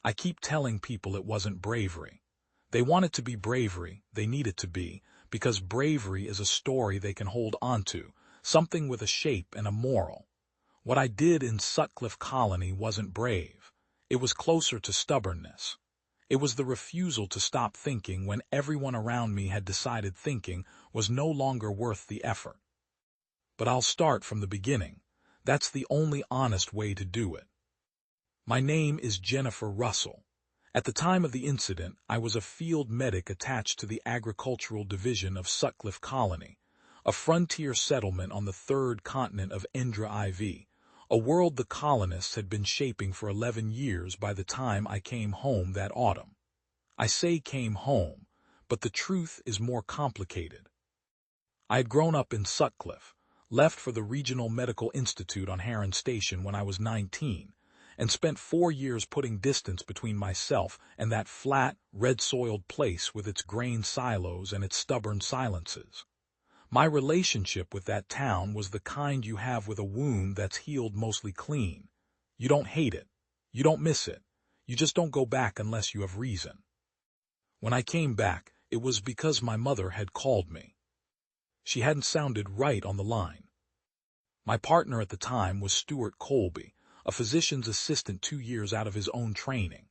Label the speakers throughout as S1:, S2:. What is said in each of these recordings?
S1: I keep telling people it wasn't bravery. They want it to be bravery, they need it to be, because bravery is a story they can hold onto, something with a shape and a moral. What I did in Sutcliffe Colony wasn't brave. It was closer to stubbornness. It was the refusal to stop thinking when everyone around me had decided thinking was no longer worth the effort. But I'll start from the beginning. That's the only honest way to do it. My name is Jennifer Russell. At the time of the incident, I was a field medic attached to the Agricultural Division of Sutcliffe Colony, a frontier settlement on the third continent of Endra IV, a world the colonists had been shaping for 11 years by the time I came home that autumn. I say came home, but the truth is more complicated. I had grown up in Sutcliffe, left for the Regional Medical Institute on Heron Station when I was 19, and spent 4 years putting distance between myself and that flat, red-soiled place with its grain silos and its stubborn silences. My relationship with that town was the kind you have with a wound that's healed mostly clean. You don't hate it. You don't miss it. You just don't go back unless you have reason. When I came back, it was because my mother had called me. She hadn't sounded right on the line. My partner at the time was Stuart Colby, a physician's assistant 2 years out of his own training.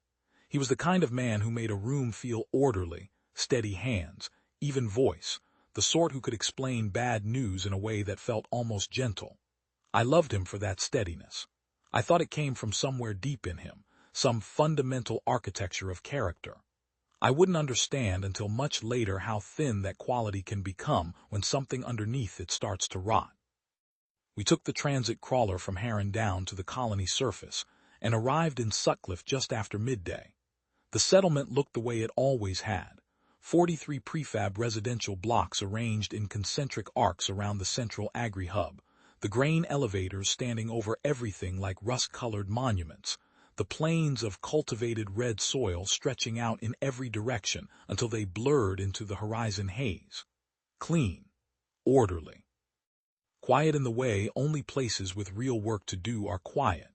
S1: He was the kind of man who made a room feel orderly, steady hands, even voice, the sort who could explain bad news in a way that felt almost gentle. I loved him for that steadiness. I thought it came from somewhere deep in him, some fundamental architecture of character. I wouldn't understand until much later how thin that quality can become when something underneath it starts to rot. We took the transit crawler from Heron down to the colony surface and arrived in Sutcliffe just after midday. The settlement looked the way it always had. 43 prefab residential blocks arranged in concentric arcs around the central agri-hub, the grain elevators standing over everything like rust-colored monuments, the plains of cultivated red soil stretching out in every direction until they blurred into the horizon haze. Clean. Orderly. Quiet in the way only places with real work to do are quiet.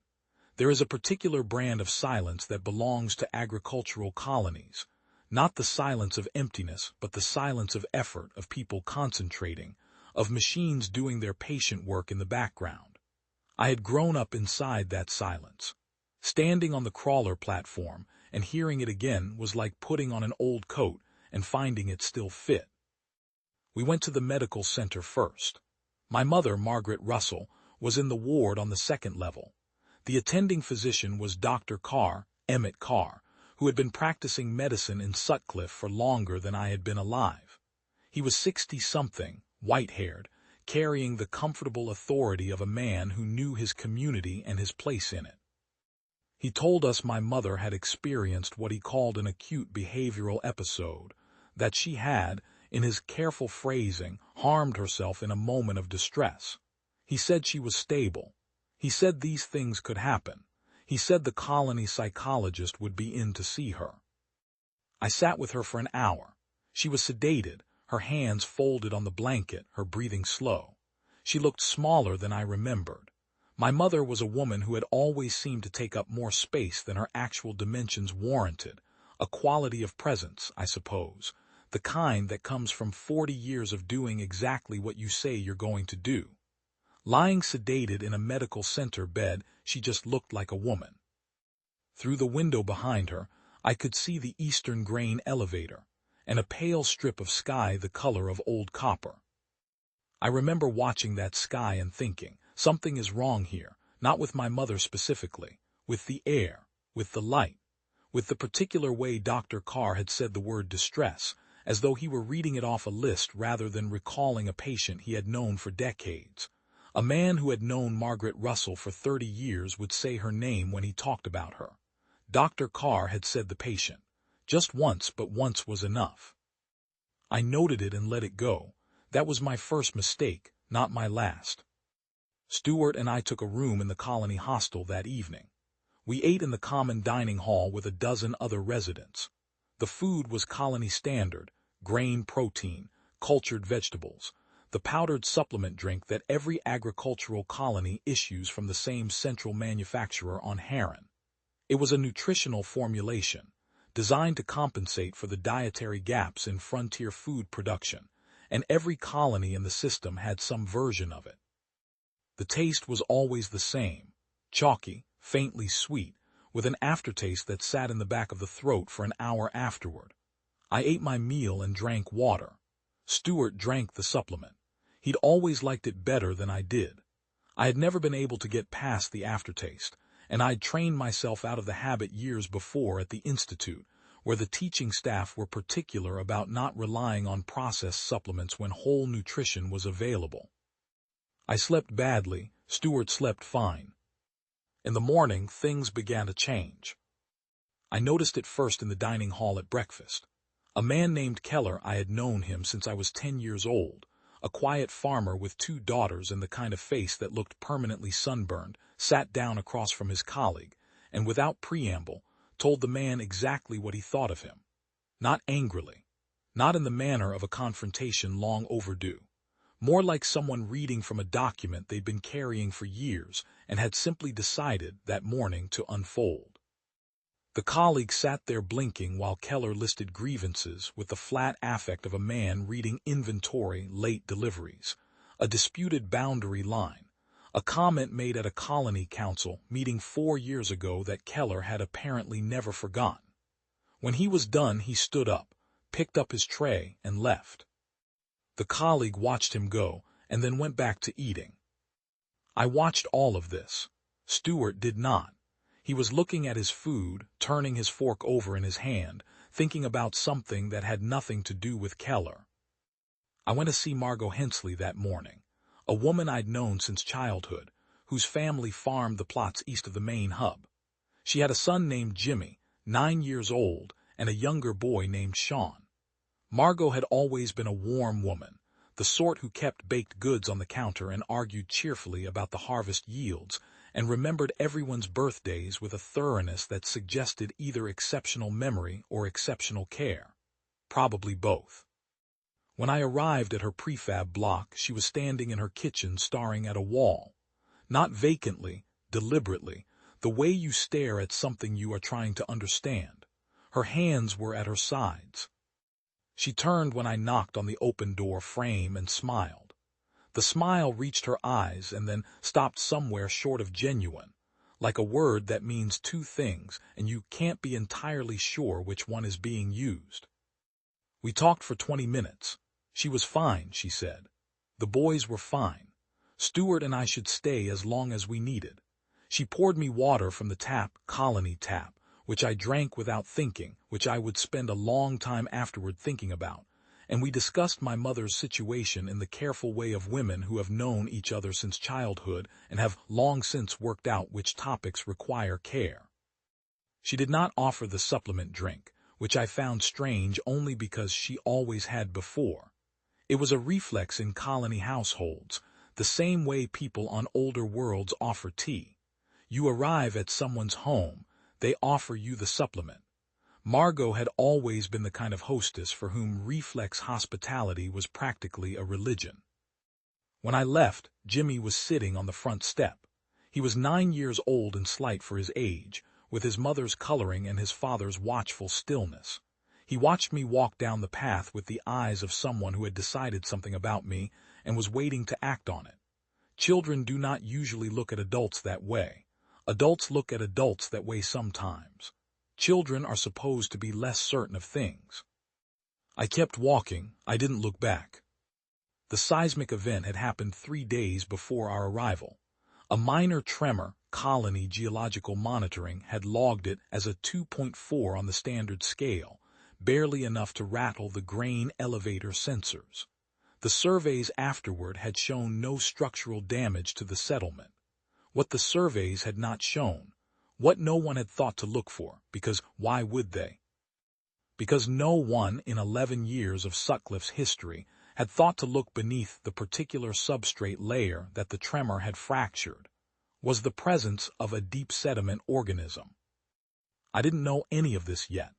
S1: There is a particular brand of silence that belongs to agricultural colonies. Not the silence of emptiness, but the silence of effort, of people concentrating, of machines doing their patient work in the background. I had grown up inside that silence. Standing on the crawler platform and hearing it again was like putting on an old coat and finding it still fit. We went to the medical center first. My mother, Margaret Russell, was in the ward on the second level. The attending physician was Dr. Emmett Carr, who had been practicing medicine in Sutcliffe for longer than I had been alive. He was 60-something, white-haired, carrying the comfortable authority of a man who knew his community and his place in it. He told us my mother had experienced what he called an acute behavioral episode, that she had, in his careful phrasing, harmed herself in a moment of distress. He said she was stable. He said these things could happen. He said the colony psychologist would be in to see her. I sat with her for an hour. She was sedated, her hands folded on the blanket, her breathing slow. She looked smaller than I remembered. My mother was a woman who had always seemed to take up more space than her actual dimensions warranted, a quality of presence, I suppose, the kind that comes from 40 years of doing exactly what you say you're going to do. Lying sedated in a medical center bed, she just looked like a woman. Through the window behind her, I could see the Eastern grain elevator, and a pale strip of sky the color of old copper. I remember watching that sky and thinking, something is wrong here, not with my mother specifically, with the air, with the light, with the particular way Dr. Carr had said the word distress, as though he were reading it off a list rather than recalling a patient he had known for decades. A man who had known Margaret Russell for 30 years would say her name when he talked about her. Dr. Carr had said the patient. Just once, but once was enough. I noted it and let it go. That was my first mistake, not my last. Stuart and I took a room in the colony hostel that evening. We ate in the common dining hall with a dozen other residents. The food was colony standard, grain protein, cultured vegetables, the powdered supplement drink that every agricultural colony issues from the same central manufacturer on Heron. It was a nutritional formulation, designed to compensate for the dietary gaps in frontier food production, and every colony in the system had some version of it. The taste was always the same, chalky, faintly sweet, with an aftertaste that sat in the back of the throat for an hour afterward. I ate my meal and drank water. Stuart drank the supplement. He'd always liked it better than I did. I had never been able to get past the aftertaste, and I'd trained myself out of the habit years before at the Institute, where the teaching staff were particular about not relying on processed supplements when whole nutrition was available. I slept badly, Stuart slept fine. In the morning, things began to change. I noticed it first in the dining hall at breakfast. A man named Keller, I had known him since I was 10 years old, a quiet farmer with 2 daughters and the kind of face that looked permanently sunburned, sat down across from his colleague, and without preamble, told the man exactly what he thought of him. Not angrily, not in the manner of a confrontation long overdue, more like someone reading from a document they'd been carrying for years and had simply decided that morning to unfold. The colleague sat there blinking while Keller listed grievances with the flat affect of a man reading inventory, late deliveries, a disputed boundary line, a comment made at a colony council meeting 4 years ago that Keller had apparently never forgotten. When he was done, he stood up, picked up his tray, and left. The colleague watched him go and then went back to eating. I watched all of this. Stuart did not. He was looking at his food, turning his fork over in his hand, thinking about something that had nothing to do with Keller. I went to see Margot Hensley that morning, a woman I'd known since childhood, whose family farmed the plots east of the main hub. She had a son named Jimmy, 9 years old, and a younger boy named Sean. Margot had always been a warm woman, the sort who kept baked goods on the counter and argued cheerfully about the harvest yields, and remembered everyone's birthdays with a thoroughness that suggested either exceptional memory or exceptional care. Probably both. When I arrived at her prefab block, she was standing in her kitchen staring at a wall. Not vacantly, deliberately, the way you stare at something you are trying to understand. Her hands were at her sides. She turned when I knocked on the open door frame and smiled. The smile reached her eyes and then stopped somewhere short of genuine, like a word that means 2 things and you can't be entirely sure which one is being used. We talked for 20 minutes. She was fine, she said. The boys were fine. Stuart and I should stay as long as we needed. She poured me water from the tap, colony tap, which I drank without thinking, which I would spend a long time afterward thinking about, and we discussed my mother's situation in the careful way of women who have known each other since childhood and have long since worked out which topics require care. She did not offer the supplement drink, which I found strange only because she always had before. It was a reflex in colony households, the same way people on older worlds offer tea. You arrive at someone's home, they offer you the supplement. Margot had always been the kind of hostess for whom reflex hospitality was practically a religion. When I left, Jimmy was sitting on the front step. He was 9 years old and slight for his age, with his mother's coloring and his father's watchful stillness. He watched me walk down the path with the eyes of someone who had decided something about me and was waiting to act on it. Children do not usually look at adults that way. Adults look at adults that way sometimes. Children are supposed to be less certain of things. I kept walking. I didn't look back. The seismic event had happened 3 days before our arrival. A minor tremor, colony geological monitoring, had logged it as a 2.4 on the standard scale, barely enough to rattle the grain elevator sensors. The surveys afterward had shown no structural damage to the settlement. What the surveys had not shown, what no one had thought to look for, because why would they? Because no one in 11 years of Sutcliffe's history had thought to look beneath the particular substrate layer that the tremor had fractured, was the presence of a deep sediment organism. I didn't know any of this yet.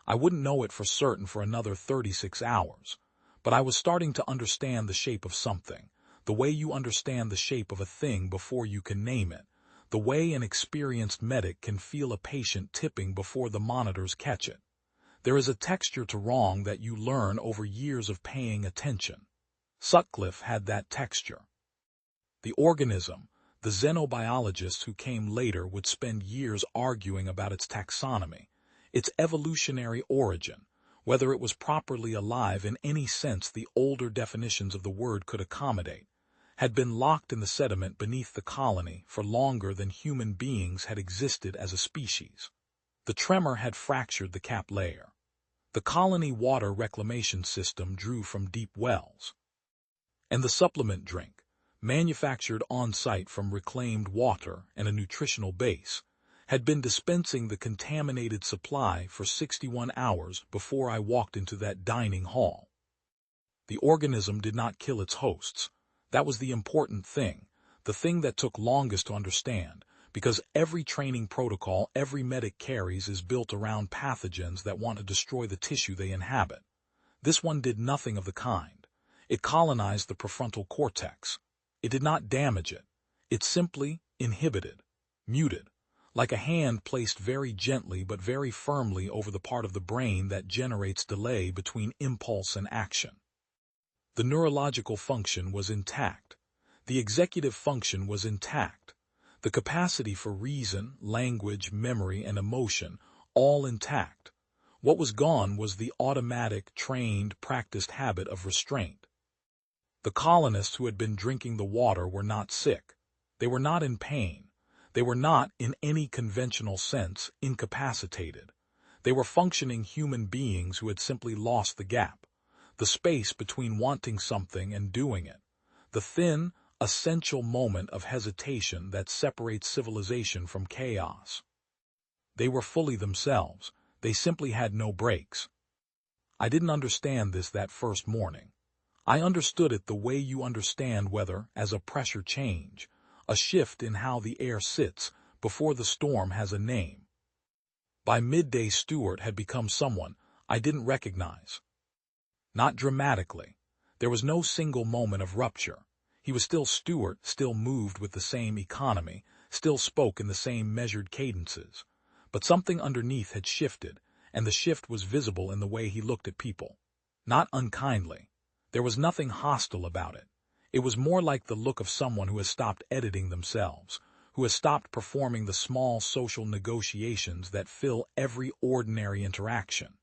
S1: I wouldn't know it for certain for another 36 hours, but I was starting to understand the shape of something, the way you understand the shape of a thing before you can name it, the way an experienced medic can feel a patient tipping before the monitors catch it. There is a texture to wrong that you learn over years of paying attention. Sutcliffe had that texture. The organism, the xenobiologists who came later would spend years arguing about its taxonomy, its evolutionary origin, whether it was properly alive in any sense the older definitions of the word could accommodate, had been locked in the sediment beneath the colony for longer than human beings had existed as a species. The tremor had fractured the cap layer. The colony water reclamation system drew from deep wells. And the supplement drink, manufactured on-site from reclaimed water and a nutritional base, had been dispensing the contaminated supply for 61 hours before I walked into that dining hall. The organism did not kill its hosts. That was the important thing, the thing that took longest to understand, because every training protocol every medic carries is built around pathogens that want to destroy the tissue they inhabit. This one did nothing of the kind. It colonized the prefrontal cortex. It did not damage it. It simply inhibited, muted, like a hand placed very gently but very firmly over the part of the brain that generates delay between impulse and action. The neurological function was intact. The executive function was intact. The capacity for reason, language, memory, and emotion, all intact. What was gone was the automatic, trained, practiced habit of restraint. The colonists who had been drinking the water were not sick. They were not in pain. They were not, in any conventional sense, incapacitated. They were functioning human beings who had simply lost the gap, the space between wanting something and doing it, the thin, essential moment of hesitation that separates civilization from chaos. They were fully themselves. They simply had no brakes. I didn't understand this that first morning. I understood it the way you understand weather, as a pressure change, a shift in how the air sits before the storm has a name. By midday, Stuart had become someone I didn't recognize. Not dramatically. There was no single moment of rupture. He was still Stuart, still moved with the same economy, still spoke in the same measured cadences. But something underneath had shifted, and the shift was visible in the way he looked at people. Not unkindly. There was nothing hostile about it. It was more like the look of someone who has stopped editing themselves, who has stopped performing the small social negotiations that fill every ordinary interaction.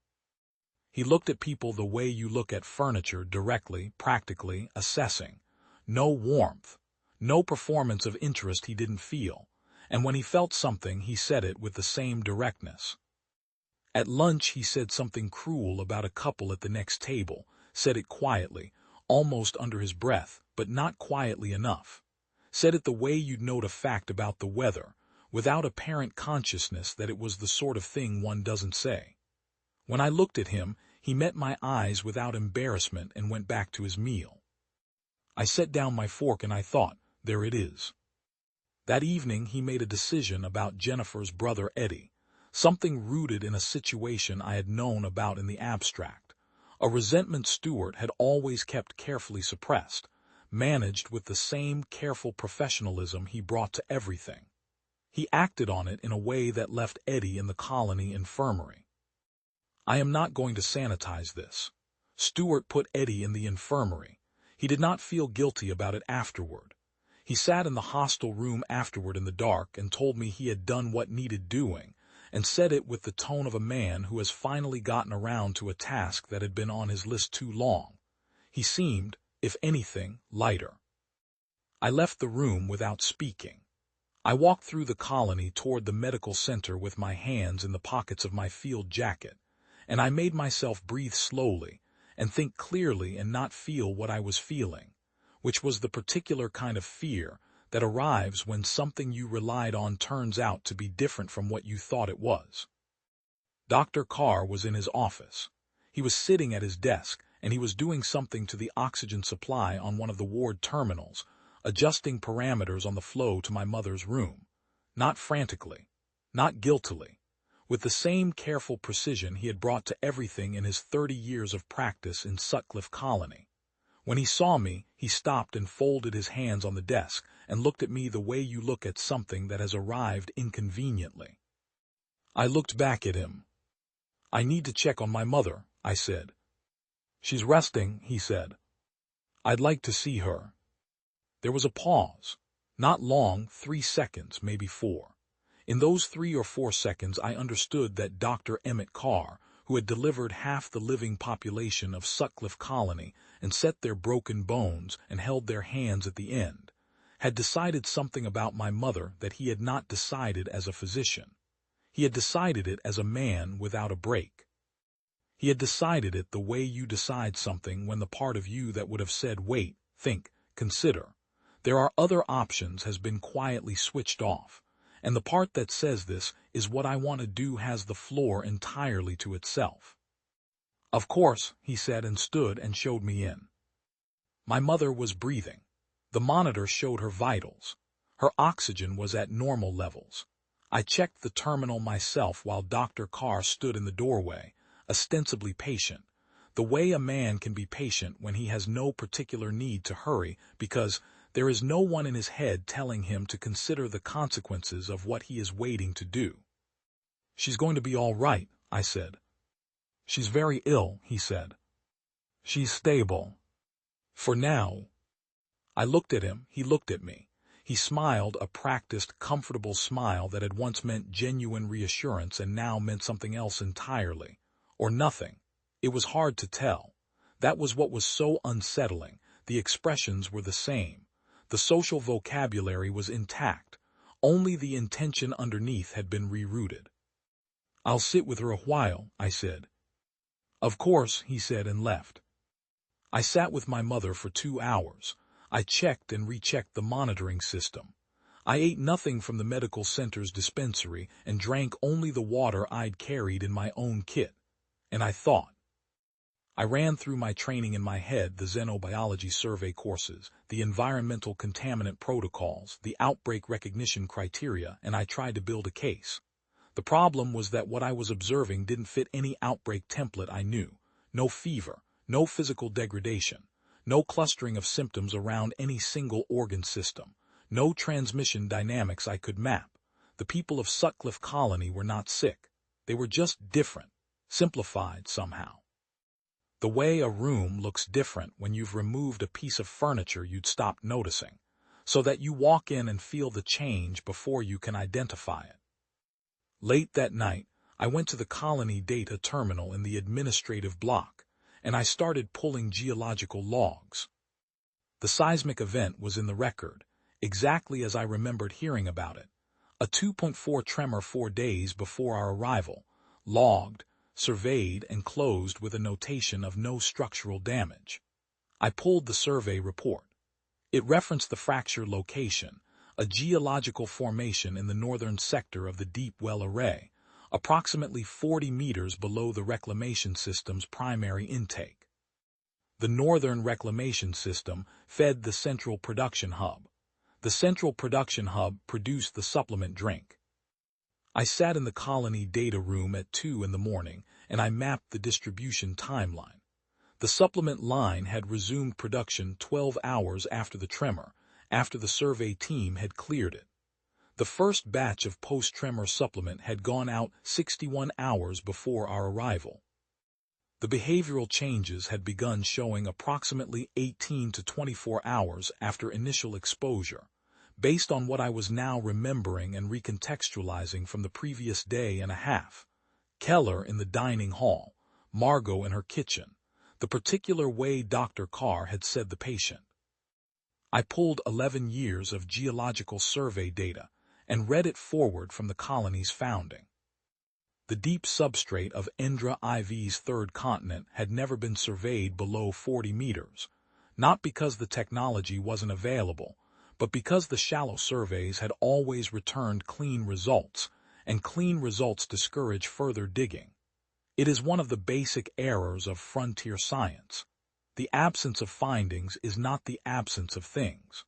S1: He looked at people the way you look at furniture, directly, practically, assessing. No warmth, no performance of interest he didn't feel, and when he felt something he said it with the same directness. At lunch he said something cruel about a couple at the next table, said it quietly, almost under his breath, but not quietly enough. Said it the way you'd note a fact about the weather, without apparent consciousness that it was the sort of thing one doesn't say. When I looked at him, he met my eyes without embarrassment and went back to his meal. I set down my fork and I thought, there it is. That evening he made a decision about Jennifer's brother Eddie, something rooted in a situation I had known about in the abstract, a resentment Stuart had always kept carefully suppressed, managed with the same careful professionalism he brought to everything. He acted on it in a way that left Eddie in the colony infirmary. I am not going to sanitize this. Stuart put Eddie in the infirmary. He did not feel guilty about it afterward. He sat in the hostel room afterward in the dark and told me he had done what needed doing, and said it with the tone of a man who has finally gotten around to a task that had been on his list too long. He seemed, if anything, lighter. I left the room without speaking. I walked through the colony toward the medical center with my hands in the pockets of my field jacket, and I made myself breathe slowly and think clearly and not feel what I was feeling, which was the particular kind of fear that arrives when something you relied on turns out to be different from what you thought it was. Dr. Carr was in his office. He was sitting at his desk, and he was doing something to the oxygen supply on one of the ward terminals, adjusting parameters on the flow to my mother's room. Not frantically, not guiltily, with the same careful precision he had brought to everything in his 30 years of practice in Sutcliffe Colony. When he saw me, he stopped and folded his hands on the desk and looked at me the way you look at something that has arrived inconveniently. I looked back at him. "I need to check on my mother," I said. "She's resting," he said. "I'd like to see her." There was a pause. Not long, 3 seconds, maybe 4. In those 3 or 4 seconds I understood that Dr. Emmett Carr, who had delivered half the living population of Sutcliffe Colony and set their broken bones and held their hands at the end, had decided something about my mother that he had not decided as a physician. He had decided it as a man without a break. He had decided it the way you decide something when the part of you that would have said wait, think, consider, there are other options has been quietly switched off, and the part that says this is what I want to do has the floor entirely to itself. "Of course," he said and stood and showed me in. My mother was breathing. The monitor showed her vitals. Her oxygen was at normal levels. I checked the terminal myself while Dr. Carr stood in the doorway, ostensibly patient, the way a man can be patient when he has no particular need to hurry because there is no one in his head telling him to consider the consequences of what he is waiting to do. "She's going to be all right," I said. "She's very ill," he said. "She's stable. For now." I looked at him, he looked at me. He smiled a practiced, comfortable smile that had once meant genuine reassurance and now meant something else entirely. Or nothing. It was hard to tell. That was what was so unsettling. The expressions were the same. The social vocabulary was intact. Only the intention underneath had been rerouted. "I'll sit with her a while," I said. "Of course," he said and left. I sat with my mother for 2 hours. I checked and rechecked the monitoring system. I ate nothing from the medical center's dispensary and drank only the water I'd carried in my own kit. And I thought. I ran through my training in my head, the xenobiology survey courses, the environmental contaminant protocols, the outbreak recognition criteria, and I tried to build a case. The problem was that what I was observing didn't fit any outbreak template I knew. No fever, no physical degradation, no clustering of symptoms around any single organ system, no transmission dynamics I could map. The people of Sutcliffe Colony were not sick. They were just different, simplified somehow. The way a room looks different when you've removed a piece of furniture you'd stopped noticing, so that you walk in and feel the change before you can identify it. Late that night, I went to the colony data terminal in the administrative block, and I started pulling geological logs. The seismic event was in the record, exactly as I remembered hearing about it. A 2.4 tremor 4 days before our arrival, logged, surveyed, and closed with a notation of no structural damage. I pulled the survey report. It referenced the fracture location, a geological formation in the northern sector of the Deep Well Array, approximately 40 meters below the reclamation system's primary intake. The northern reclamation system fed the central production hub. The central production hub produced the supplement drink. I sat in the colony data room at 2 in the morning, and I mapped the distribution timeline. The supplement line had resumed production 12 hours after the tremor, after the survey team had cleared it. The first batch of post-tremor supplement had gone out 61 hours before our arrival. The behavioral changes had begun showing approximately 18 to 24 hours after initial exposure, based on what I was now remembering and recontextualizing from the previous day and a half. Keller in the dining hall, Margot in her kitchen, the particular way Dr. Carr had said the patient. I pulled 11 years of geological survey data and read it forward from the colony's founding. The deep substrate of Endra IV's third continent had never been surveyed below 40 meters, not because the technology wasn't available, but because the shallow surveys had always returned clean results, and clean results discourage further digging. It is one of the basic errors of frontier science. The absence of findings is not the absence of things.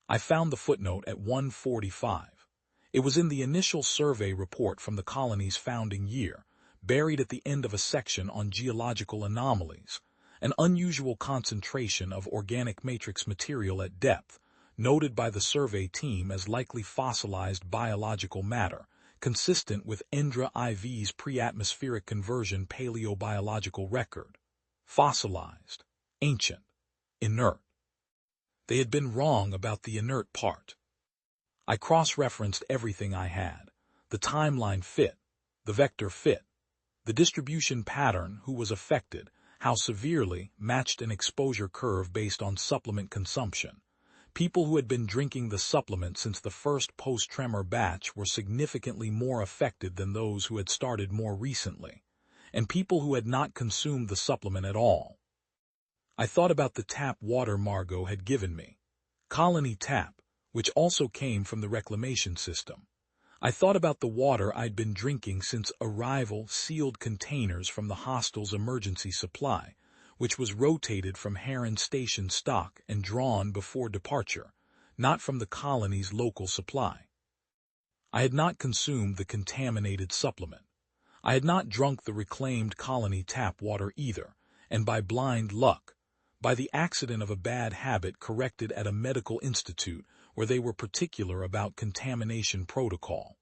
S1: I found the footnote at 145. It was in the initial survey report from the colony's founding year, buried at the end of a section on geological anomalies, an unusual concentration of organic matrix material at depth, noted by the survey team as likely fossilized biological matter, consistent with Endra IV's pre-atmospheric conversion paleobiological record. Fossilized, ancient, inert. They had been wrong about the inert part. I cross-referenced everything I had. The timeline fit, the vector fit, the distribution pattern, who was affected, how severely, matched an exposure curve based on supplement consumption. People who had been drinking the supplement since the first post-tremor batch were significantly more affected than those who had started more recently, and people who had not consumed the supplement at all. I thought about the tap water Margot had given me, Colony Tap, which also came from the reclamation system. I thought about the water I'd been drinking since arrival, sealed containers from the hostel's emergency supply, which was rotated from Heron Station stock and drawn before departure, not from the colony's local supply. I had not consumed the contaminated supplement. I had not drunk the reclaimed colony tap water either, and by blind luck, by the accident of a bad habit corrected at a medical institute where they were particular about contamination protocol.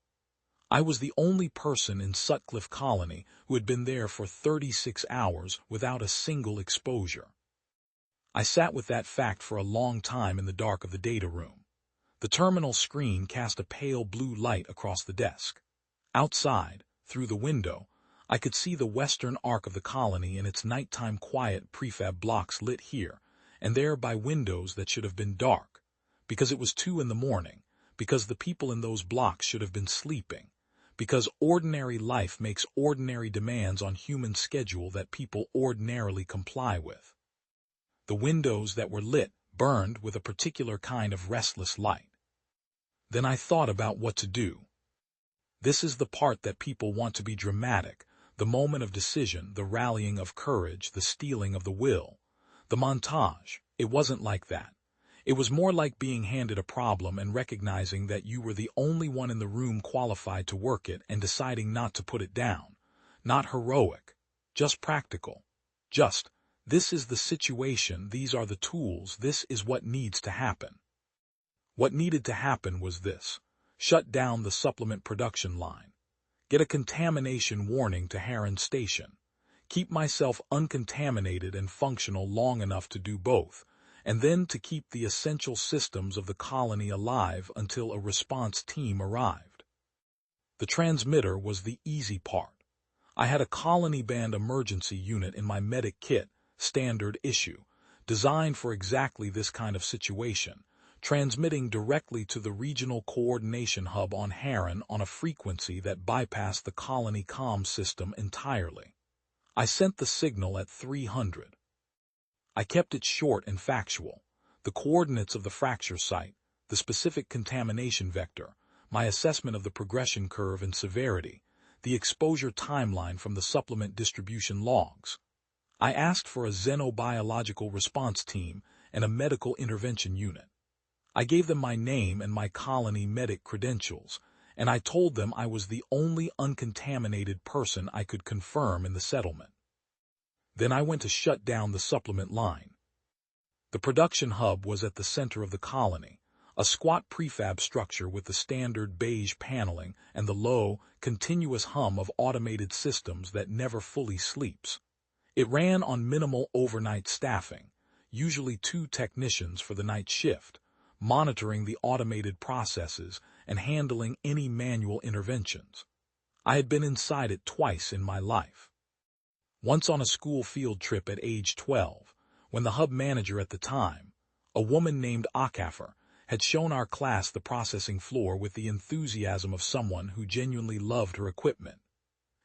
S1: I was the only person in Sutcliffe Colony who had been there for 36 hours without a single exposure. I sat with that fact for a long time in the dark of the data room. The terminal screen cast a pale blue light across the desk. Outside, through the window, I could see the western arc of the colony and its nighttime quiet prefab blocks lit here and there by windows that should have been dark, because it was 2 a.m, because the people in those blocks should have been sleeping, because ordinary life makes ordinary demands on human schedule that people ordinarily comply with. The windows that were lit burned with a particular kind of restless light. Then I thought about what to do. This is the part that people want to be dramatic, the moment of decision, the rallying of courage, the steeling of the will. The montage, it wasn't like that. It was more like being handed a problem and recognizing that you were the only one in the room qualified to work it and deciding not to put it down. Not heroic, just practical. Just, this is the situation, these are the tools, this is what needs to happen. What needed to happen was this: shut down the supplement production line. Get a contamination warning to Heron Station. Keep myself uncontaminated and functional long enough to do both, and then to keep the essential systems of the colony alive until a response team arrived. The transmitter was the easy part. I had a colony band emergency unit in my medic kit, standard issue, designed for exactly this kind of situation, transmitting directly to the regional coordination hub on Heron on a frequency that bypassed the colony comm system entirely. I sent the signal at 300. I kept it short and factual: the coordinates of the fracture site, the specific contamination vector, my assessment of the progression curve and severity, the exposure timeline from the supplement distribution logs. I asked for a xenobiological response team and a medical intervention unit. I gave them my name and my colony medic credentials, and I told them I was the only uncontaminated person I could confirm in the settlement. Then I went to shut down the supplement line. The production hub was at the center of the colony, a squat prefab structure with the standard beige paneling and the low, continuous hum of automated systems that never fully sleeps. It ran on minimal overnight staffing, usually 2 technicians for the night shift, monitoring the automated processes and handling any manual interventions. I had been inside it twice in my life. Once on a school field trip at age 12, when the hub manager at the time, a woman named Akafer, had shown our class the processing floor with the enthusiasm of someone who genuinely loved her equipment.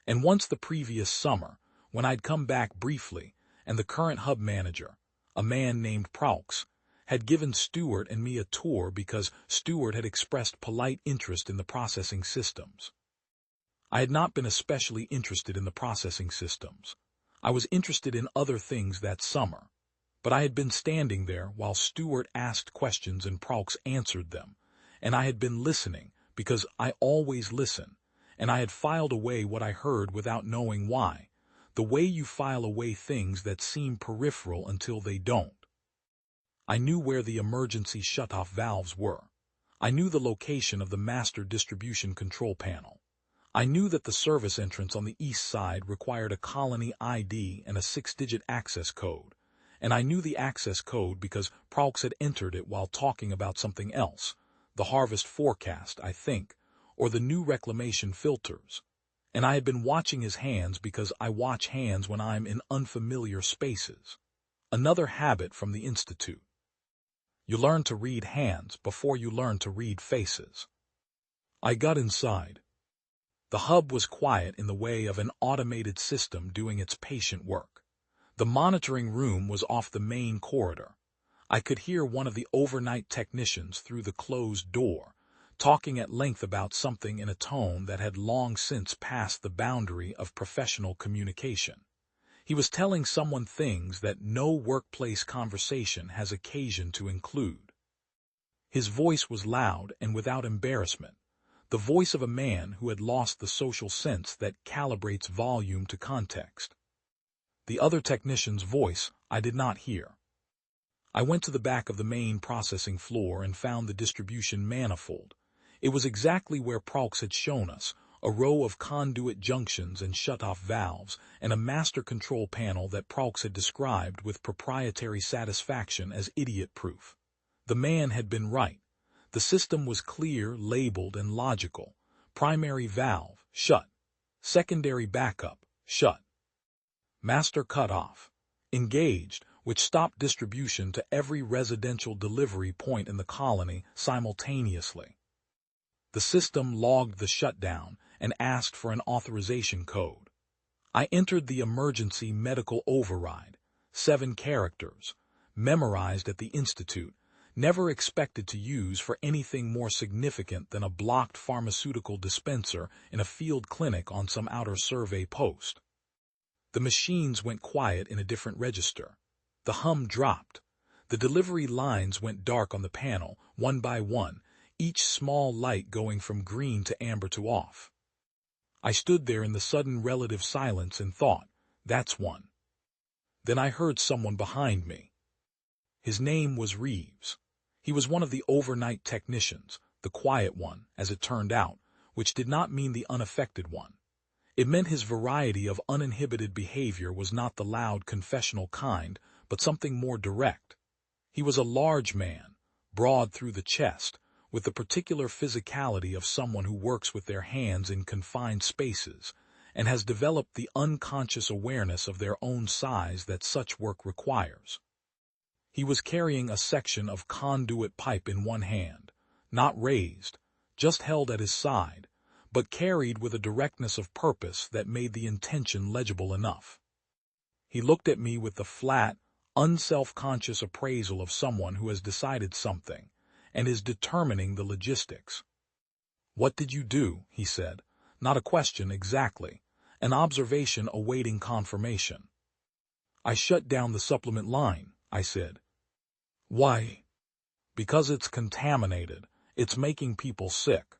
S1: And once the previous summer, when I'd come back briefly, and the current hub manager, a man named Praux, had given Stewart and me a tour because Stewart had expressed polite interest in the processing systems. I had not been especially interested in the processing systems. I was interested in other things that summer, but I had been standing there while Stewart asked questions and Praux answered them, and I had been listening because I always listen, and I had filed away what I heard without knowing why. the way you file away things that seem peripheral until they don't. I knew where the emergency shut-off valves were. I knew the location of the master distribution control panel. I knew that the service entrance on the east side required a colony ID and a 6-digit access code. And I knew the access code because Praux had entered it while talking about something else, the harvest forecast, I think, or the new reclamation filters. And I had been watching his hands because I watch hands when I'm in unfamiliar spaces. Another habit from the Institute. You learn to read hands before you learn to read faces. I got inside. The hub was quiet in the way of an automated system doing its patient work. The monitoring room was off the main corridor. I could hear one of the overnight technicians through the closed door, talking at length about something in a tone that had long since passed the boundary of professional communication. He was telling someone things that no workplace conversation has occasion to include. His voice was loud and without embarrassment, the voice of a man who had lost the social sense that calibrates volume to context. The other technician's voice I did not hear. I went to the back of the main processing floor and found the distribution manifold. It was exactly where Praux had shown us, a row of conduit junctions and shut-off valves, and a master control panel that Praux had described with proprietary satisfaction as idiot-proof. The man had been right. The system was clear, labeled, and logical. Primary valve, shut. Secondary backup, shut. Master cutoff, engaged, which stopped distribution to every residential delivery point in the colony simultaneously. The system logged the shutdown and asked for an authorization code. I entered the emergency medical override, 7 characters, memorized at the Institute, never expected to use for anything more significant than a blocked pharmaceutical dispenser in a field clinic on some outer survey post. The machines went quiet in a different register. The hum dropped. The delivery lines went dark on the panel, one by one, each small light going from green to amber to off. I stood there in the sudden relative silence and thought, that's one. Then I heard someone behind me. His name was Reeves. He was one of the overnight technicians, the quiet one, as it turned out, which did not mean the unaffected one. It meant his variety of uninhibited behavior was not the loud confessional kind, but something more direct. He was a large man, broad through the chest, with the particular physicality of someone who works with their hands in confined spaces, and has developed the unconscious awareness of their own size that such work requires. He was carrying a section of conduit pipe in one hand, not raised, just held at his side, but carried with a directness of purpose that made the intention legible enough. He looked at me with the flat, unself-conscious appraisal of someone who has decided something, and is determining the logistics. "What did you do?" he said. Not a question exactly, an observation awaiting confirmation. "I shut down the supplement line," I said. "Why?" "Because it's contaminated. It's making people sick."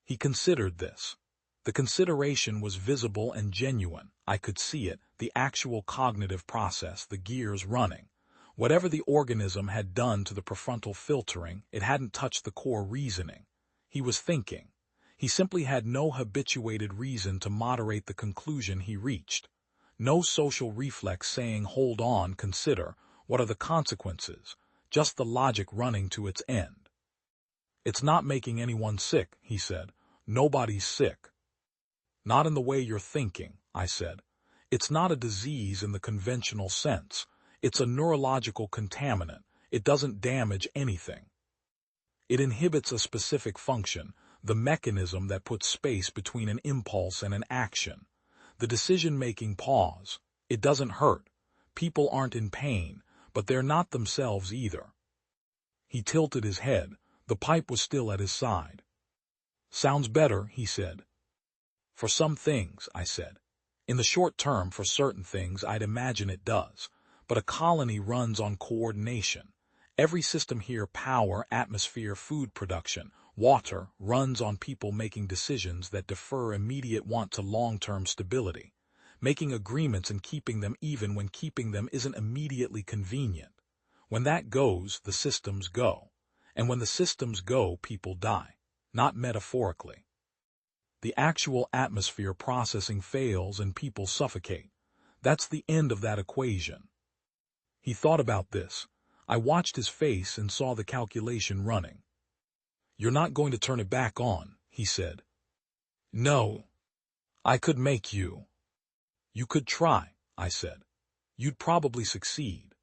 S1: He considered this. The consideration was visible and genuine. I could see it, the actual cognitive process, the gears running. Whatever the organism had done to the prefrontal filtering, it hadn't touched the core reasoning. He was thinking. He simply had no habituated reason to moderate the conclusion he reached. No social reflex saying, hold on, consider, what are the consequences? Just the logic running to its end. "It's not making anyone sick," he said. "Nobody's sick." "Not in the way you're thinking," I said. "It's not a disease in the conventional sense. It's a neurological contaminant. It doesn't damage anything. It inhibits a specific function, the mechanism that puts space between an impulse and an action. The decision-making pause. It doesn't hurt. People aren't in pain, but they're not themselves either." He tilted his head. The pipe was still at his side. "Sounds better," he said. "For some things," I said. "In the short term, for certain things, I'd imagine it does. But a colony runs on coordination. Every system here, power, atmosphere, food production, water, runs on people making decisions that defer immediate want to long-term stability. making agreements and keeping them even when keeping them isn't immediately convenient. When that goes, the systems go. And when the systems go, people die. Not metaphorically. The actual atmosphere processing fails and people suffocate. That's the end of that equation. He thought about this. I watched his face and saw the calculation running. You're not going to turn it back on, he said. No. I could make you. You could try, I said. You'd probably succeed.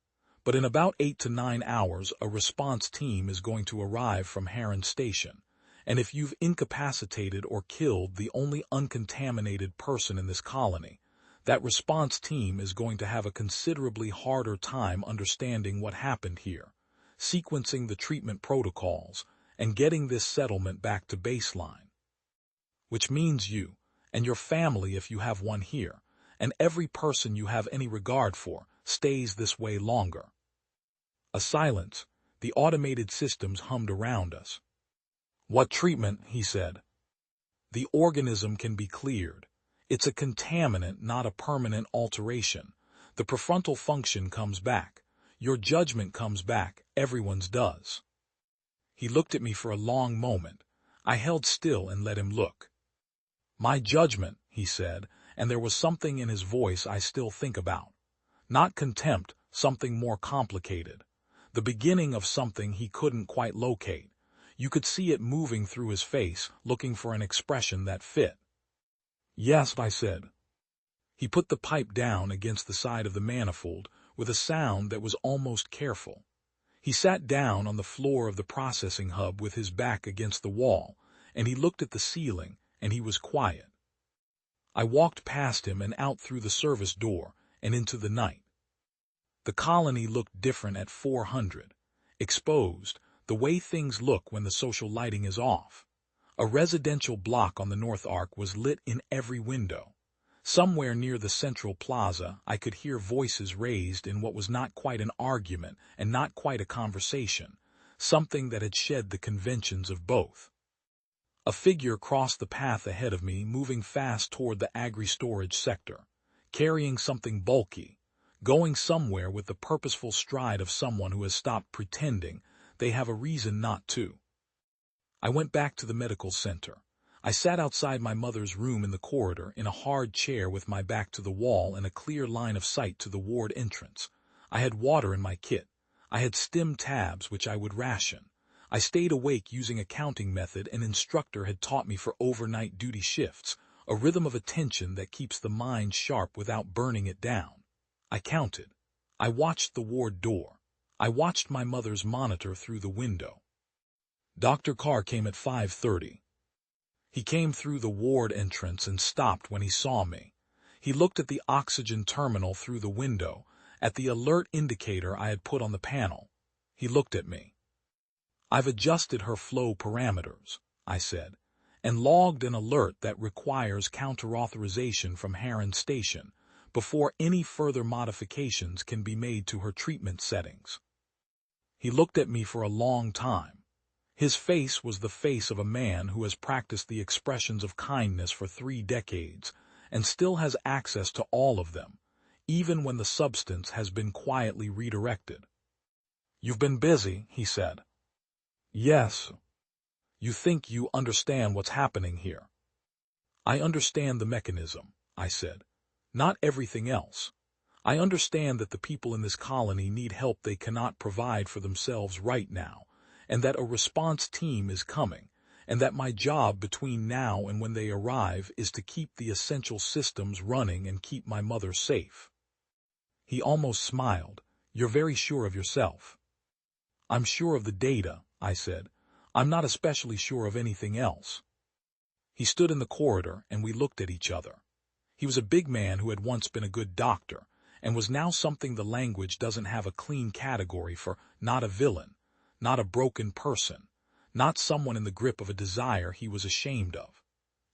S1: But in about 8 to 9 hours, a response team is going to arrive from Heron Station. And if you've incapacitated or killed the only uncontaminated person in this colony, that response team is going to have a considerably harder time understanding what happened here, sequencing the treatment protocols, and getting this settlement back to baseline. Which means you, and your family if you have one here, and every person you have any regard for, stays this way longer. A silence. The automated systems hummed around us. What treatment, he said. The organism can be cleared. It's a contaminant, not a permanent alteration. The prefrontal function comes back. Your judgment comes back. Everyone's does. He looked at me for a long moment. I held still and let him look. My judgment, he said, and there was something in his voice I still think about. Not contempt, something more complicated. The beginning of something he couldn't quite locate. You could see it moving through his face, looking for an expression that fit. Yes, I said. He put the pipe down against the side of the manifold with a sound that was almost careful. He sat down on the floor of the processing hub with his back against the wall, and he looked at the ceiling, and he was quiet. I walked past him and out through the service door and into the night. The colony looked different at 400, exposed, the way things look when the social lighting is off. A residential block on the North Arc was lit in every window. Somewhere near the central plaza, I could hear voices raised in what was not quite an argument and not quite a conversation, something that had shed the conventions of both. A figure crossed the path ahead of me, moving fast toward the agri-storage sector, carrying something bulky, going somewhere with the purposeful stride of someone who has stopped pretending they have a reason not to. I went back to the medical center. I sat outside my mother's room in the corridor in a hard chair with my back to the wall and a clear line of sight to the ward entrance. I had water in my kit. I had stim tabs which I would ration. I stayed awake using a counting method an instructor had taught me for overnight duty shifts, a rhythm of attention that keeps the mind sharp without burning it down. I counted. I watched the ward door. I watched my mother's monitor through the window. Dr. Carr came at 5:30. He came through the ward entrance and stopped when he saw me. He looked at the oxygen terminal through the window, at the alert indicator I had put on the panel. He looked at me. I've adjusted her flow parameters, I said, and logged an alert that requires counter-authorization from Heron Station before any further modifications can be made to her treatment settings. He looked at me for a long time. His face was the face of a man who has practiced the expressions of kindness for 3 decades and still has access to all of them, even when the substance has been quietly redirected. You've been busy, he said. Yes. You think you understand what's happening here. I understand the mechanism, I said. Not everything else. I understand that the people in this colony need help they cannot provide for themselves right now, and that a response team is coming, and that my job between now and when they arrive is to keep the essential systems running and keep my mother safe. He almost smiled. You're very sure of yourself. I'm sure of the data, I said. I'm not especially sure of anything else. He stood in the corridor and we looked at each other. He was a big man who had once been a good doctor, and was now something the language doesn't have a clean category for, not a villain, not a broken person, not someone in the grip of a desire he was ashamed of.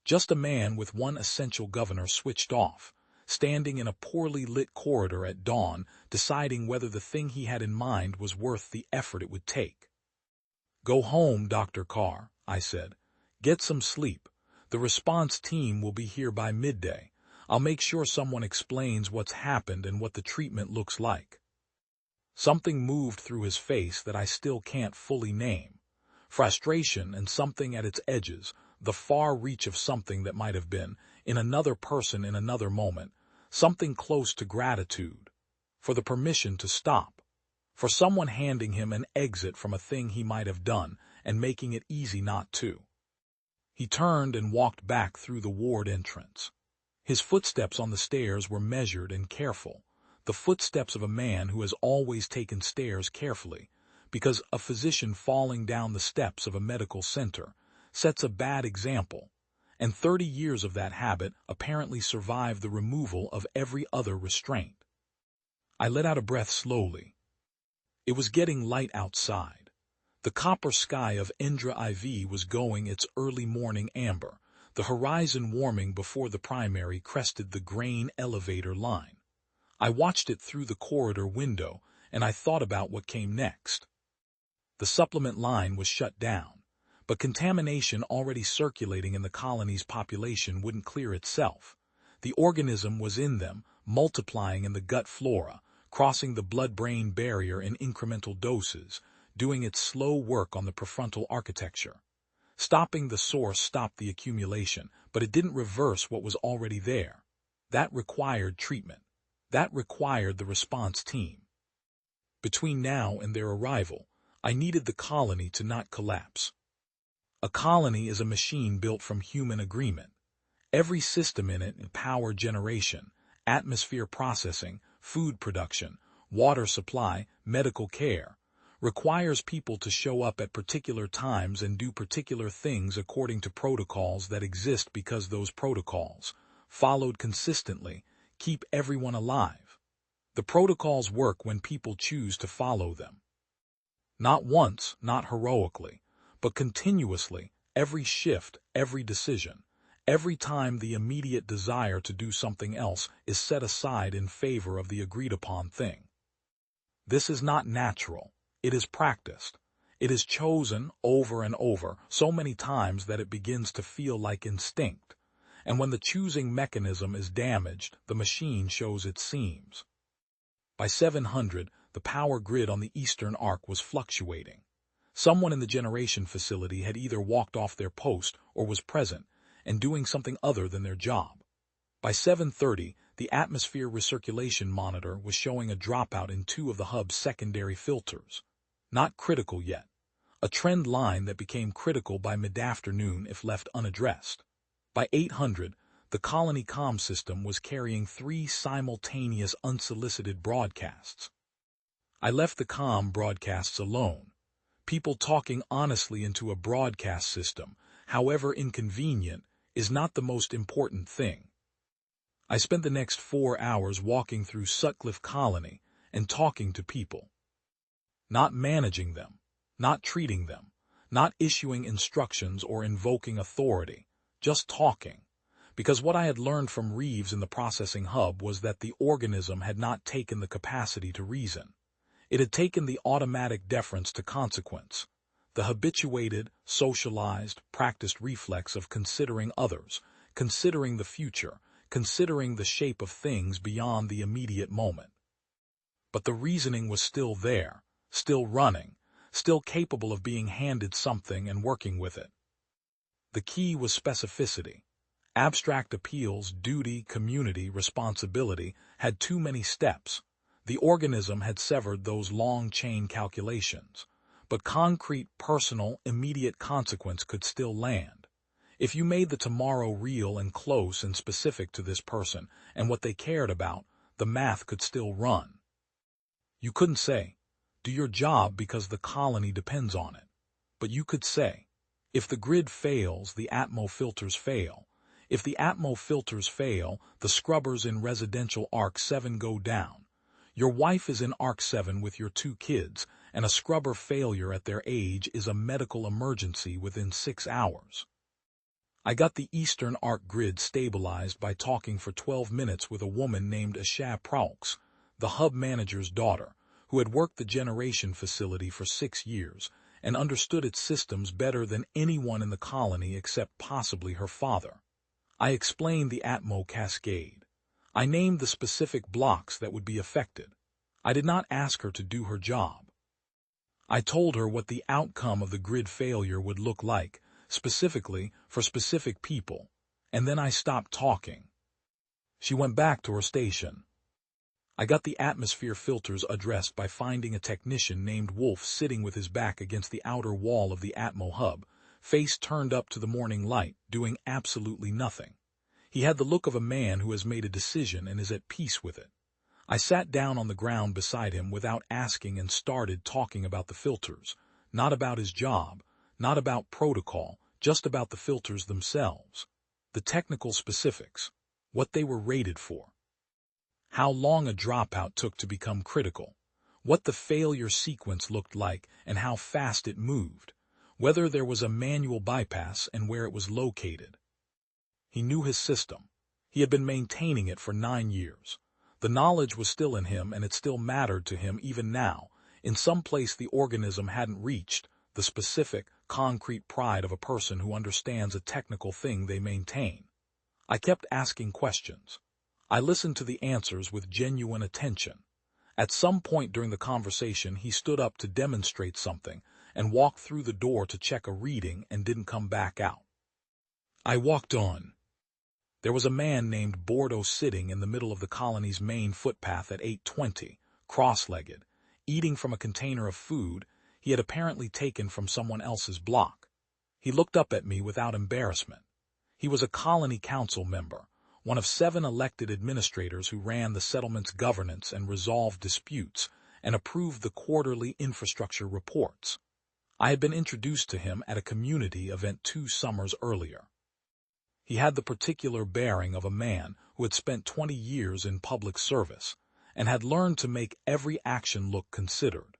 S1: Just a man with one essential governor switched off, standing in a poorly lit corridor at dawn, deciding whether the thing he had in mind was worth the effort it would take. Go home, Dr. Carr, I said. Get some sleep. The response team will be here by midday. I'll make sure someone explains what's happened and what the treatment looks like. Something moved through his face that I still can't fully name. Frustration and something at its edges, the far reach of something that might have been, in another person in another moment, something close to gratitude. For the permission to stop. For someone handing him an exit from a thing he might have done and making it easy not to. He turned and walked back through the ward entrance. His footsteps on the stairs were measured and careful, the footsteps of a man who has always taken stairs carefully, because a physician falling down the steps of a medical center sets a bad example, and 30 years of that habit apparently survived the removal of every other restraint. I let out a breath slowly. It was getting light outside. The copper sky of Indra IV was going its early morning amber, the horizon warming before the primary crested the grain elevator line. I watched it through the corridor window, and I thought about what came next. The supplement line was shut down, but contamination already circulating in the colony's population wouldn't clear itself. The organism was in them, multiplying in the gut flora, crossing the blood-brain barrier in incremental doses, doing its slow work on the prefrontal architecture. Stopping the source stopped the accumulation, but it didn't reverse what was already there. That required treatment. That required the response team. Between now and their arrival, I needed the colony to not collapse. A colony is a machine built from human agreement. Every system in it, power generation, atmosphere processing, food production, water supply, medical care, requires people to show up at particular times and do particular things according to protocols that exist because those protocols, followed consistently, keep everyone alive. The protocols work when people choose to follow them. Not once, not heroically, but continuously, every shift, every decision, every time the immediate desire to do something else is set aside in favor of the agreed-upon thing. This is not natural. It is practiced. It is chosen over and over, so many times that it begins to feel like instinct. And when the choosing mechanism is damaged, the machine shows its seams. By 700, the power grid on the eastern arc was fluctuating. Someone in the generation facility had either walked off their post or was present and doing something other than their job. By 7:30, the atmosphere recirculation monitor was showing a dropout in 2 of the hub's secondary filters. Not critical yet. A trend line that became critical by mid-afternoon if left unaddressed. By 800, the colony comm system was carrying 3 simultaneous unsolicited broadcasts. I left the comm broadcasts alone. People talking honestly into a broadcast system, however inconvenient, is not the most important thing. I spent the next 4 hours walking through Sutcliffe Colony and talking to people. Not managing them, not treating them, not issuing instructions or invoking authority, just talking. Because what I had learned from Reeves in the processing hub was that the organism had not taken the capacity to reason. It had taken the automatic deference to consequence, the habituated, socialized, practiced reflex of considering others, considering the future, considering the shape of things beyond the immediate moment. But the reasoning was still there, still running, still capable of being handed something and working with it. The key was specificity. Abstract appeals, duty, community, responsibility had too many steps. The organism had severed those long chain calculations. But concrete, personal, immediate consequence could still land. If you made the tomorrow real and close and specific to this person and what they cared about, the math could still run. You couldn't say, do your job because the colony depends on it. But you could say, if the grid fails, the Atmo filters fail. If the Atmo filters fail, the scrubbers in residential Arc 7 go down. Your wife is in Arc 7 with your 2 kids, and a scrubber failure at their age is a medical emergency within 6 hours. I got the Eastern Arc grid stabilized by talking for 12 minutes with a woman named Asha Praux, the hub manager's daughter, who had worked the generation facility for 6 years and understood its systems better than anyone in the colony except possibly her father. I explained the Atmo cascade. I named the specific blocks that would be affected. I did not ask her to do her job. I told her what the outcome of the grid failure would look like, specifically for specific people, and then I stopped talking. She went back to her station. I got the atmosphere filters addressed by finding a technician named Wolf sitting with his back against the outer wall of the Atmo hub, face turned up to the morning light, doing absolutely nothing. He had the look of a man who has made a decision and is at peace with it. I sat down on the ground beside him without asking and started talking about the filters, not about his job, not about protocol, just about the filters themselves, the technical specifics, what they were rated for, how long a dropout took to become critical, what the failure sequence looked like and how fast it moved, whether there was a manual bypass and where it was located. He knew his system. He had been maintaining it for 9 years. The knowledge was still in him and it still mattered to him even now, in some place the organism hadn't reached, the specific, concrete pride of a person who understands a technical thing they maintain. I kept asking questions. I listened to the answers with genuine attention. At some point during the conversation, he stood up to demonstrate something and walked through the door to check a reading and didn't come back out. I walked on. There was a man named Bordeaux sitting in the middle of the colony's main footpath at 8:20, cross-legged, eating from a container of food he had apparently taken from someone else's block. He looked up at me without embarrassment. He was a colony council member, one of 7 elected administrators who ran the settlement's governance and resolved disputes and approved the quarterly infrastructure reports. I had been introduced to him at a community event 2 summers earlier. He had the particular bearing of a man who had spent 20 years in public service and had learned to make every action look considered.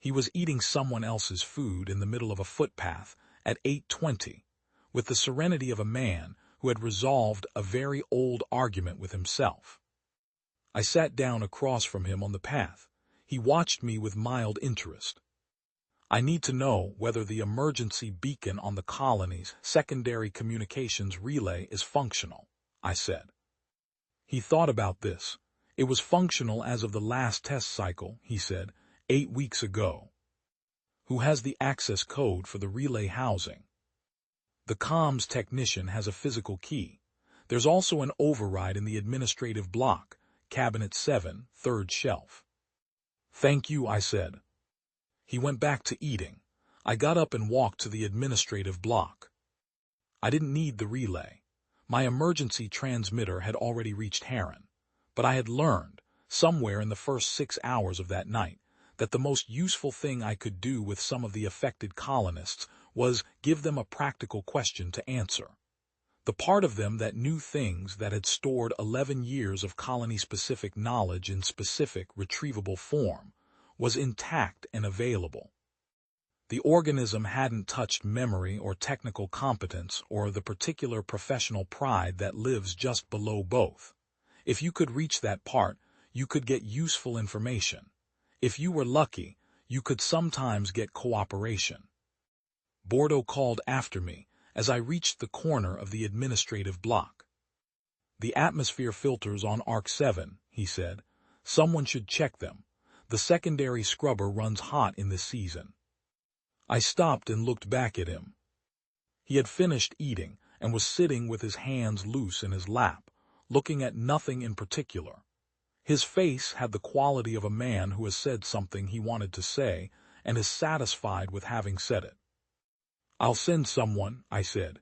S1: He was eating someone else's food in the middle of a footpath at 8:20, with the serenity of a man who had resolved a very old argument with himself. I sat down across from him on the path. He watched me with mild interest. I need to know whether the emergency beacon on the colony's secondary communications relay is functional, I said. He thought about this. It was functional as of the last test cycle, he said, 8 weeks ago. Who has the access code for the relay housing? The comms technician has a physical key. There's also an override in the administrative block, Cabinet 7, 3rd shelf. Thank you, I said. He went back to eating. I got up and walked to the administrative block. I didn't need the relay. My emergency transmitter had already reached Heron, but I had learned, somewhere in the first 6 hours of that night, that the most useful thing I could do with some of the affected colonists was give them a practical question to answer. The part of them that knew things that had stored 11 years of colony-specific knowledge in specific, retrievable form was intact and available. The organism hadn't touched memory or technical competence or the particular professional pride that lives just below both. If you could reach that part, you could get useful information. If you were lucky, you could sometimes get cooperation. Bordeaux called after me as I reached the corner of the administrative block. The atmosphere filters on Arc 7, he said. Someone should check them. The secondary scrubber runs hot in this season. I stopped and looked back at him. He had finished eating and was sitting with his hands loose in his lap, looking at nothing in particular. His face had the quality of a man who has said something he wanted to say and is satisfied with having said it. I'll send someone, I said.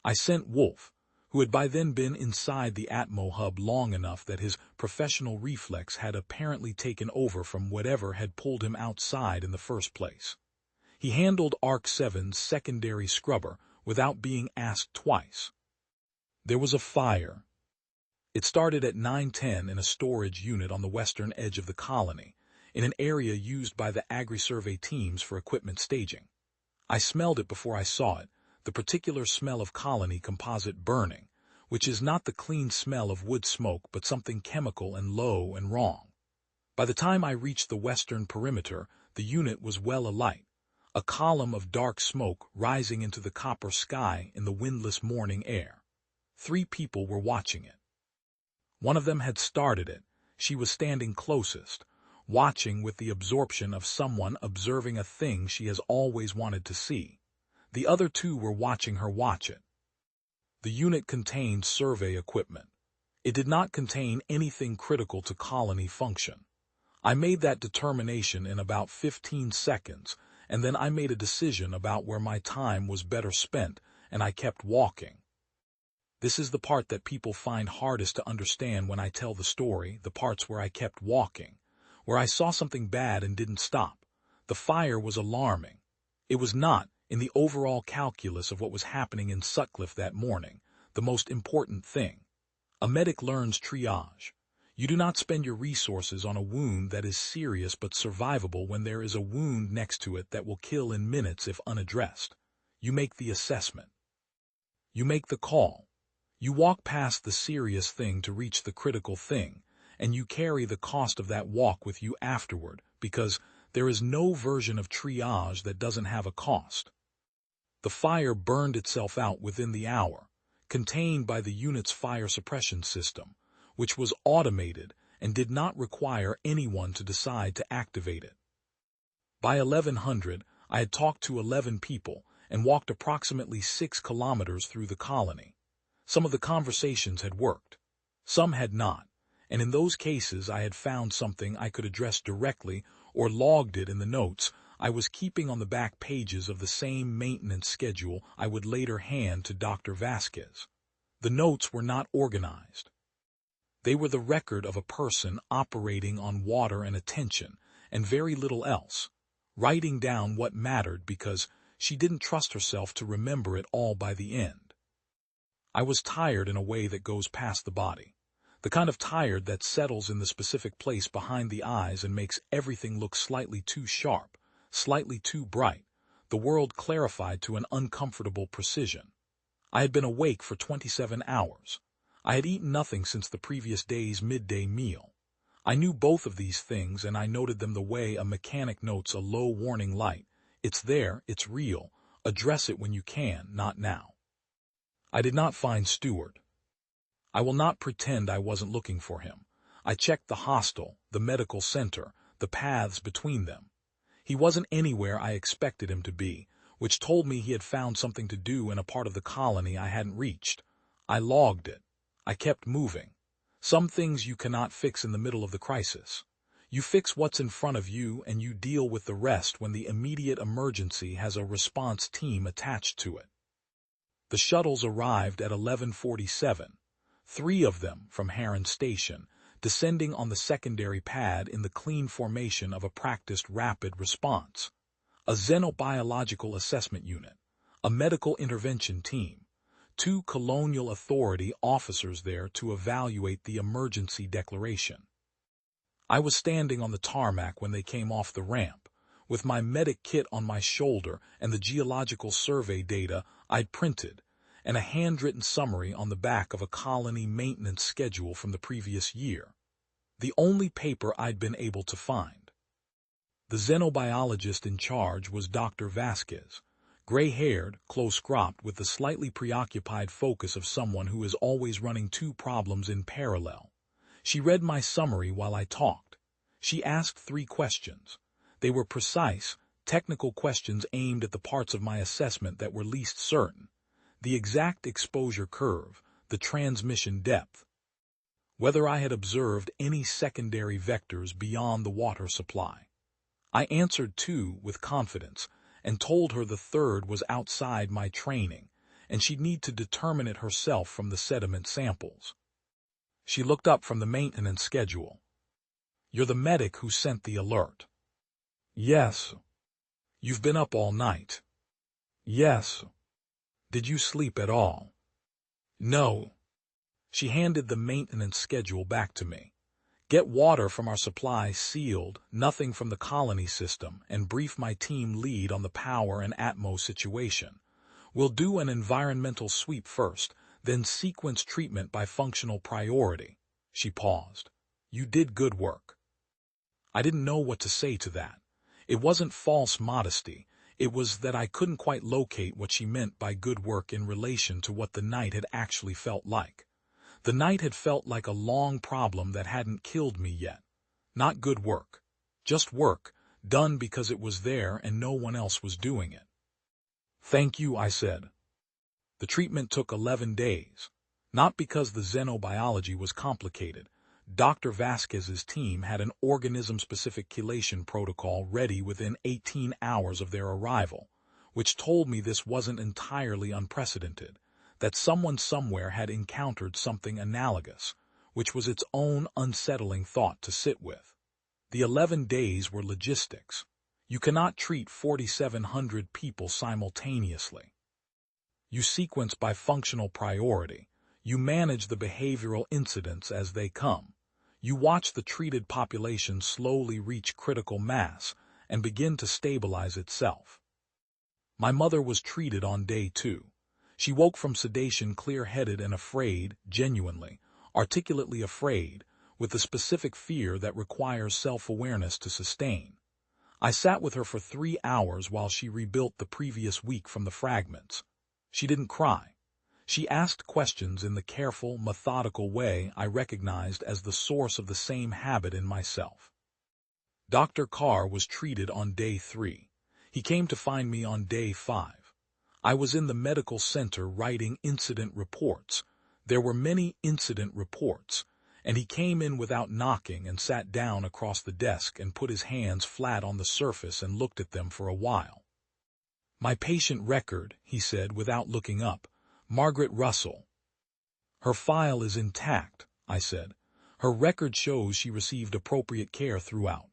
S1: I sent Wolf, who had by then been inside the Atmo hub long enough that his professional reflex had apparently taken over from whatever had pulled him outside in the first place. He handled Arc 7's secondary scrubber without being asked twice. There was a fire. It started at 9:10 in a storage unit on the western edge of the colony, in an area used by the agri-survey teams for equipment staging. I smelled it before I saw it, the particular smell of colony composite burning, which is not the clean smell of wood smoke but something chemical and low and wrong. By the time I reached the western perimeter, the unit was well alight, a column of dark smoke rising into the copper sky in the windless morning air. 3 people were watching it. One of them had started it. She was standing closest, watching with the absorption of someone observing a thing she has always wanted to see. The other 2 were watching her watch it. The unit contained survey equipment. It did not contain anything critical to colony function. I made that determination in about 15 seconds, and then I made a decision about where my time was better spent, and I kept walking. This is the part that people find hardest to understand when I tell the story, the parts where I kept walking, where I saw something bad and didn't stop. The fire was alarming. It was not, in the overall calculus of what was happening in Sutcliffe that morning, the most important thing. A medic learns triage. You do not spend your resources on a wound that is serious but survivable when there is a wound next to it that will kill in minutes if unaddressed. You make the assessment. You make the call. You walk past the serious thing to reach the critical thing, and you carry the cost of that walk with you afterward, because there is no version of triage that doesn't have a cost. The fire burned itself out within the hour, contained by the unit's fire suppression system, which was automated and did not require anyone to decide to activate it. By 1100, I had talked to 11 people and walked approximately 6 kilometers through the colony. Some of the conversations had worked. Some had not, and in those cases I had found something I could address directly or logged it in the notes I was keeping on the back pages of the same maintenance schedule I would later hand to Dr. Vasquez. The notes were not organized. They were the record of a person operating on water and attention, and very little else, writing down what mattered because she didn't trust herself to remember it all by the end. I was tired in a way that goes past the body, the kind of tired that settles in the specific place behind the eyes and makes everything look slightly too sharp, slightly too bright, the world clarified to an uncomfortable precision. I had been awake for 27 hours. I had eaten nothing since the previous day's midday meal. I knew both of these things, and I noted them the way a mechanic notes a low warning light. It's there, it's real. Address it when you can, not now. I did not find Stewart. I will not pretend I wasn't looking for him. I checked the hostel, the medical center, the paths between them. He wasn't anywhere I expected him to be, which told me he had found something to do in a part of the colony I hadn't reached. I logged it. I kept moving. Some things you cannot fix in the middle of the crisis. You fix what's in front of you and you deal with the rest when the immediate emergency has a response team attached to it. The shuttles arrived at 11:47, 3 of them from Heron Station, descending on the secondary pad in the clean formation of a practiced rapid response, a xenobiological assessment unit, a medical intervention team, 2 colonial authority officers there to evaluate the emergency declaration. I was standing on the tarmac when they came off the ramp, with my medic kit on my shoulder and the geological survey data I'd printed, and a handwritten summary on the back of a colony maintenance schedule from the previous year, the only paper I'd been able to find. The xenobiologist in charge was Dr. Vasquez, gray-haired, close-cropped, with the slightly preoccupied focus of someone who is always running 2 problems in parallel. She read my summary while I talked. She asked 3 questions. They were precise, technical questions aimed at the parts of my assessment that were least certain: the exact exposure curve, the transmission depth, whether I had observed any secondary vectors beyond the water supply. I answered 2 with confidence, and told her the 3rd was outside my training, and she'd need to determine it herself from the sediment samples. She looked up from the maintenance schedule. "You're the medic who sent the alert?" "Yes." "You've been up all night?" "Yes." "Did you sleep at all?" "No." She handed the maintenance schedule back to me. "Get water from our supply sealed, nothing from the colony system, and brief my team lead on the power and atmo situation. We'll do an environmental sweep first, then sequence treatment by functional priority." She paused. "You did good work." I didn't know what to say to that. It wasn't false modesty. It was that I couldn't quite locate what she meant by good work in relation to what the night had actually felt like. The night had felt like a long problem that hadn't killed me yet. Not good work. Just work, done because it was there and no one else was doing it. "Thank you," I said. The treatment took 11 days. Not because the xenobiology was complicated. Dr. Vasquez's team had an organism-specific chelation protocol ready within 18 hours of their arrival, which told me this wasn't entirely unprecedented, that someone somewhere had encountered something analogous, which was its own unsettling thought to sit with. The 11 days were logistics. You cannot treat 4,700 people simultaneously. You sequence by functional priority. You manage the behavioral incidents as they come. You watch the treated population slowly reach critical mass and begin to stabilize itself. My mother was treated on day 2. She woke from sedation clear-headed and afraid, genuinely, articulately afraid, with the specific fear that requires self-awareness to sustain. I sat with her for 3 hours while she rebuilt the previous week from the fragments. She didn't cry. She asked questions in the careful, methodical way I recognized as the source of the same habit in myself. Dr. Carr was treated on day 3. He came to find me on day 5. I was in the medical center writing incident reports. There were many incident reports, and he came in without knocking and sat down across the desk and put his hands flat on the surface and looked at them for a while. "My patient record," he said without looking up. "Margaret Russell." "Her file is intact," I said. "Her record shows she received appropriate care throughout."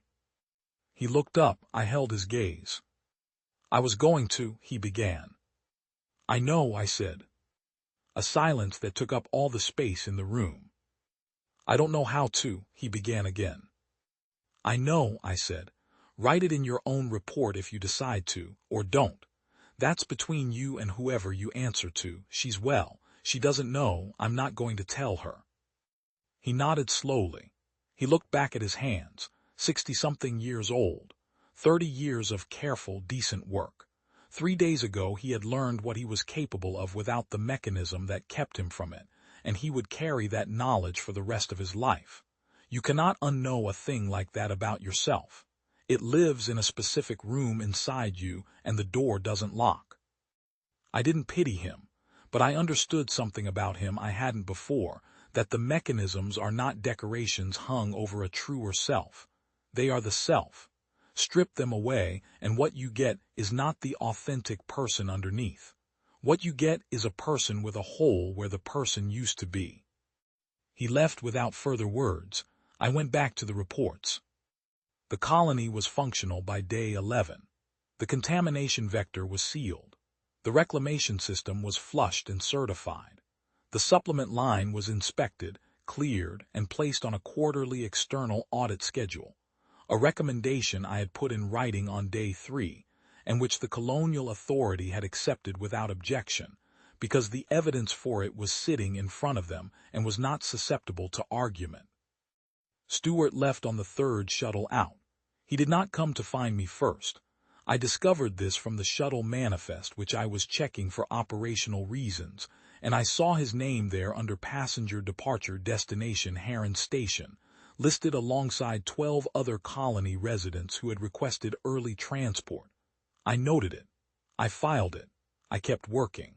S1: He looked up. I held his gaze. "I was going to," he began. "I know," I said. A silence that took up all the space in the room. "I don't know how to," he began again. "I know," I said. "Write it in your own report if you decide to, or don't. That's between you and whoever you answer to. She's well. She doesn't know. I'm not going to tell her." He nodded slowly. He looked back at his hands, 60-something years old, 30 years of careful, decent work. 3 days ago he had learned what he was capable of without the mechanism that kept him from it, and he would carry that knowledge for the rest of his life. You cannot unknow a thing like that about yourself. It lives in a specific room inside you, and the door doesn't lock. I didn't pity him, but I understood something about him I hadn't before, that the mechanisms are not decorations hung over a truer self. They are the self. Strip them away, and what you get is not the authentic person underneath. What you get is a person with a hole where the person used to be. He left without further words. I went back to the reports. The colony was functional by day 11. The contamination vector was sealed. The reclamation system was flushed and certified. The supplement line was inspected, cleared, and placed on a quarterly external audit schedule, a recommendation I had put in writing on day 3, and which the colonial authority had accepted without objection, because the evidence for it was sitting in front of them and was not susceptible to argument. Stewart left on the 3rd shuttle out. He did not come to find me first. I discovered this from the shuttle manifest, which I was checking for operational reasons, and I saw his name there under passenger departure destination Heron Station, listed alongside 12 other colony residents who had requested early transport. I noted it. I filed it. I kept working.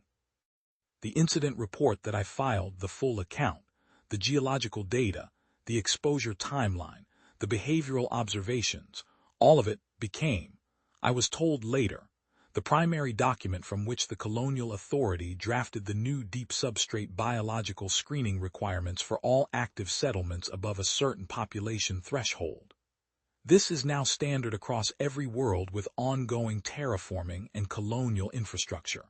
S1: The incident report that I filed, the full account, the geological data, the exposure timeline, the behavioral observations, all of it became, I was told later, the primary document from which the colonial authority drafted the new deep substrate biological screening requirements for all active settlements above a certain population threshold. This is now standard across every world with ongoing terraforming and colonial infrastructure.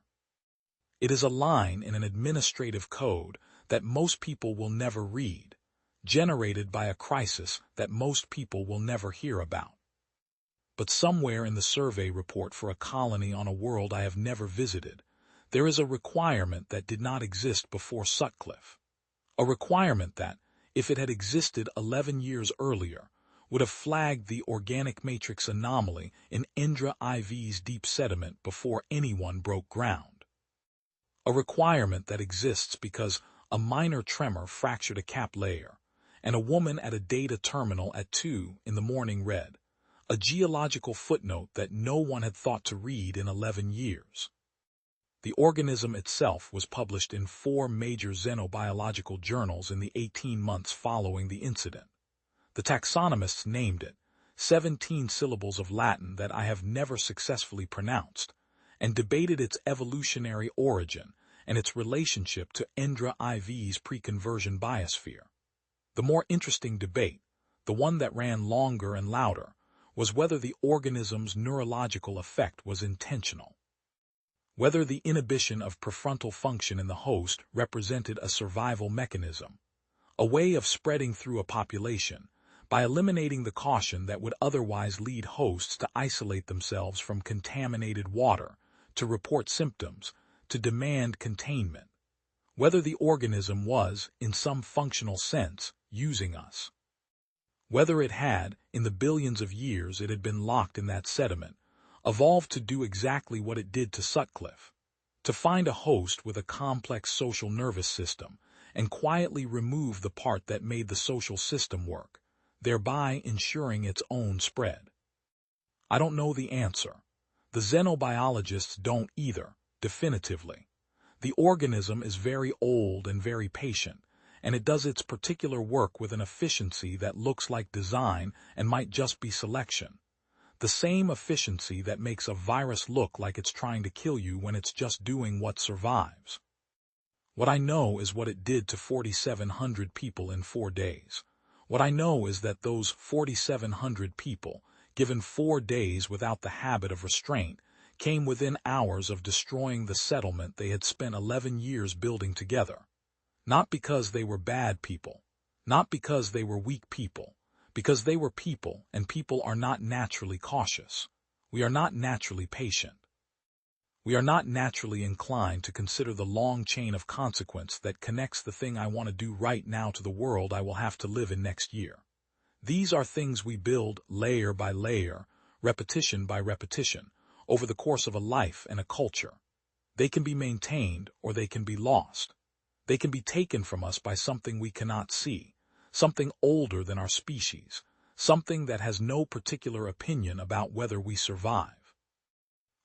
S1: It is a line in an administrative code that most people will never read, generated by a crisis that most people will never hear about. But somewhere in the survey report for a colony on a world I have never visited, there is a requirement that did not exist before Sutcliffe. A requirement that, if it had existed 11 years earlier, would have flagged the organic matrix anomaly in Indra IV's deep sediment before anyone broke ground. A requirement that exists because a minor tremor fractured a cap layer, and a woman at a data terminal at 2 in the morning read, a geological footnote that no one had thought to read in 11 years. The organism itself was published in 4 major xenobiological journals in the 18 months following the incident. The taxonomists named it 17 syllables of Latin that I have never successfully pronounced, and debated its evolutionary origin and its relationship to Indra IV's pre-conversion biosphere. The more interesting debate, the one that ran longer and louder, was whether the organism's neurological effect was intentional. Whether the inhibition of prefrontal function in the host represented a survival mechanism, a way of spreading through a population, by eliminating the caution that would otherwise lead hosts to isolate themselves from contaminated water, to report symptoms, to demand containment. Whether the organism was, in some functional sense, using us. Whether it had, in the billions of years it had been locked in that sediment, evolved to do exactly what it did to Sutcliffe, to find a host with a complex social nervous system and quietly remove the part that made the social system work, thereby ensuring its own spread. I don't know the answer. The xenobiologists don't either, definitively. The organism is very old and very patient, and it does its particular work with an efficiency that looks like design and might just be selection. The same efficiency that makes a virus look like it's trying to kill you when it's just doing what survives. What I know is what it did to 4,700 people in 4 days. What I know is that those 4,700 people, given 4 days without the habit of restraint, came within hours of destroying the settlement they had spent 11 years building together. Not because they were bad people, not because they were weak people, because they were people, and people are not naturally cautious. We are not naturally patient. We are not naturally inclined to consider the long chain of consequence that connects the thing I want to do right now to the world I will have to live in next year. These are things we build layer by layer, repetition by repetition, over the course of a life and a culture. They can be maintained or they can be lost. They can be taken from us by something we cannot see, something older than our species, something that has no particular opinion about whether we survive.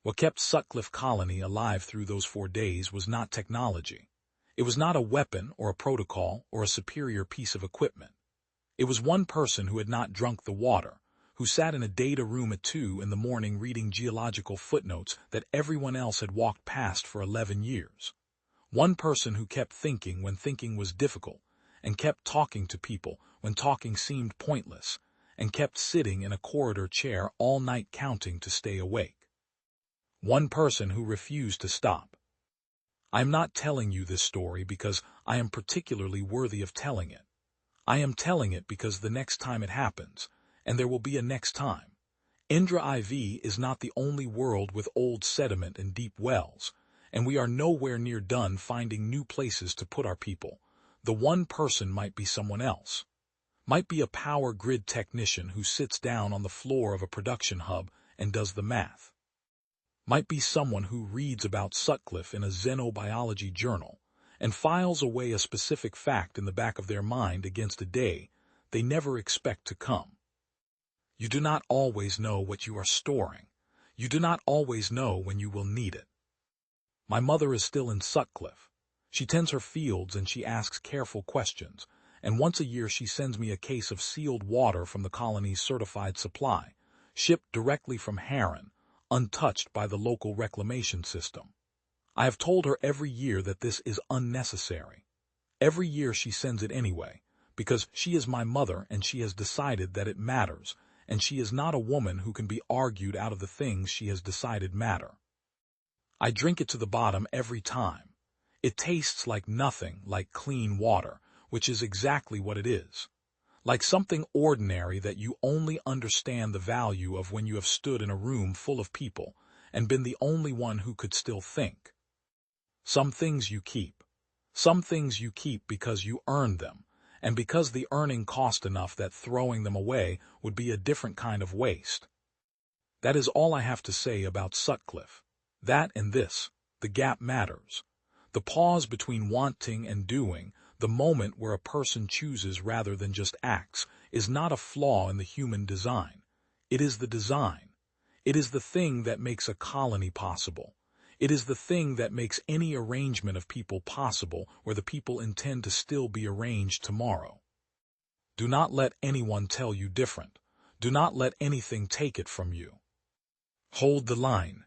S1: What kept Sutcliffe Colony alive through those 4 days was not technology. It was not a weapon or a protocol or a superior piece of equipment. It was one person who had not drunk the water, who sat in a data room at 2 in the morning reading geological footnotes that everyone else had walked past for 11 years. One person who kept thinking when thinking was difficult, and kept talking to people when talking seemed pointless, and kept sitting in a corridor chair all night counting to stay awake. One person who refused to stop. I am not telling you this story because I am particularly worthy of telling it. I am telling it because the next time it happens, and there will be a next time. Indra IV is not the only world with old sediment and deep wells, and we are nowhere near done finding new places to put our people. The one person might be someone else. Might be a power grid technician who sits down on the floor of a production hub and does the math. Might be someone who reads about Sutcliffe in a xenobiology journal and files away a specific fact in the back of their mind against a day they never expect to come. You do not always know what you are storing. You do not always know when you will need it. My mother is still in Sutcliffe. She tends her fields and she asks careful questions, and once a year she sends me a case of sealed water from the colony's certified supply, shipped directly from Harran, untouched by the local reclamation system. I have told her every year that this is unnecessary. Every year she sends it anyway, because she is my mother and she has decided that it matters, and she is not a woman who can be argued out of the things she has decided matter. I drink it to the bottom every time. It tastes like nothing like clean water, which is exactly what it is. Like something ordinary that you only understand the value of when you have stood in a room full of people and been the only one who could still think. Some things you keep. Some things you keep because you earned them, and because the earning cost enough that throwing them away would be a different kind of waste. That is all I have to say about Sutcliffe. That and this, the gap matters. The pause between wanting and doing, the moment where a person chooses rather than just acts, is not a flaw in the human design. It is the design. It is the thing that makes a colony possible. It is the thing that makes any arrangement of people possible where the people intend to still be arranged tomorrow. Do not let anyone tell you different. Do not let anything take it from you. Hold the line.